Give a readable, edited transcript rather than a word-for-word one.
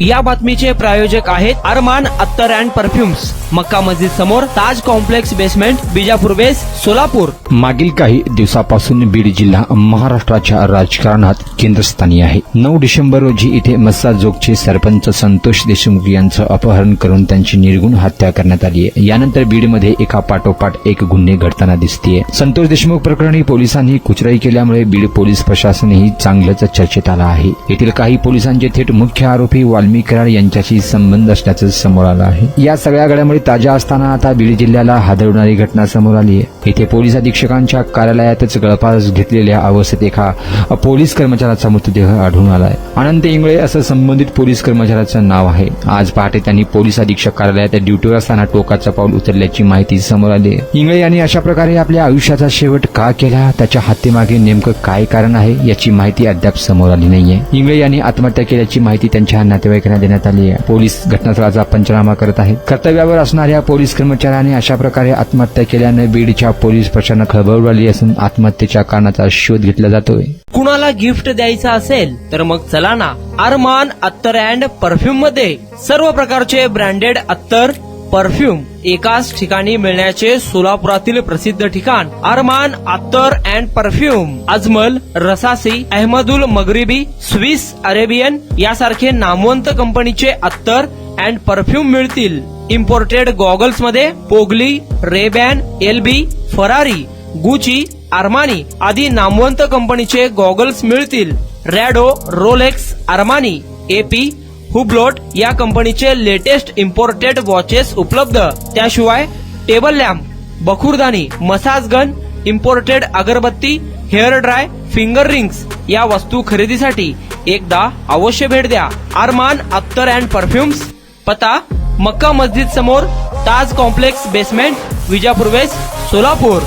या बातमीचे प्रायोजक आहेत अरमान अत्तर अँड परफ्युम्स, मक्का मस्जिद समोर, ताज कॉम्प्लेक्स बेसमेंट, बिजापूर वेस, सोलापूर। मागील काही दिवसापासून बीड जिल्हा महाराष्ट्राच्या राजकारणात केंद्रस्थानी आहे। 9 डिसेंबर रोजी इथे मस्साजोगचे सरपंच संतोष देशमुख यांचं अपहरण करून त्यांची निर्गुण हत्या करण्यात आली आहे। यानंतर बीडमध्ये एका पाठोपाठ एक गुन्हे घडताना दिसतेय। संतोष देशमुख प्रकरणी पोलिसांनी कुचराई केल्यामुळे बीड पोलीस प्रशासनही चांगलंच चर्चेत आलं आहे। येथील काही पोलिसांचे थेट मुख्य आरोपी वाल्मी कराड यांच्याशी संबंध असल्याचं समोर आलं आहे। या सगळ्या घडामोडी ताज्या असताना आता बीड जिल्ह्याला हादरवणारी घटना समोर आली आहे। येथे पोलीस अधीक्षकांच्या कार्यालयातच गळफास घेतलेल्या अवस्थेत एका पोलीस कर्मचाऱ्याचा मृतदेह आढळून आलाय। अनंत इंगळे असं संबंधित पोलीस कर्मचाऱ्याचं नाव आहे। आज पहाटे त्यांनी पोलीस अधीक्षक कार्यालयात ड्युटीवर असताना टोकाचं पाऊल उचलल्याची माहिती समोर आली आहे। इंगळे यांनी अशा प्रकारे आपल्या आयुष्याचा शेवट का केला, त्याच्या हत्येमागे नेमकं काय कारण आहे याची माहिती अद्याप समोर आली नाहीये। इंगळे यांनी आत्महत्या केल्याची माहिती त्यांच्या नातेवाईकांना देण्यात आली आहे। पोलीस घटनास्थळाचा पंचनामा करत आहेत। कर्तव्यावर असणाऱ्या पोलीस कर्मचाऱ्याने अशा प्रकारे आत्महत्या केल्याने बीडच्या पोलीस प्रशासनात खळबळ उडाली असून आत्महत्येच्या कारणाचा शोध घेतला जातोय। कुणाला गिफ्ट द्यायचं असेल तर मग चला ना अरमान अत्तर अँड परफ्यूम मध्ये सर्व प्रकारचे ब्रँडेड अत्तर परफ्यूम एकाच ठिकाणी मिळण्याचे सोलापुरातील प्रसिद्ध ठिकाण अरमान अत्तर and perfume. Ajmal, Rasasi, Ahmadul Maghribi, Swiss Arabian यासारखे नामवंत कंपनीचे अत्तर अँड परफ्यूम मिळतील। इम्पोर्टेड गॉगल्स मध्ये पोगली, Ray-Ban, LB, Ferrari, Gucci, Armani आदी नामवंत कंपनीचे गॉगल्स मिळतील। Rado, Rolex, Armani, AP, Hublot या कंपनीचे लेटेस्ट इम्पोर्टेड वॉचेस उपलब्ध। त्याशिवाय टेबल लॅम्प, बखुरदानी, मसाज गन, इम्पोर्टेड अगरबत्ती, हेअर ड्राय, फिंगर रिंग्स या वस्तू खरेदीसाठी एकदा अवश्य भेट द्या अरमान अत्तर अँड परफ्युम्स। पता मक्का मस्जिद समोर, Taj complex basement, Vijapur west, Solapur.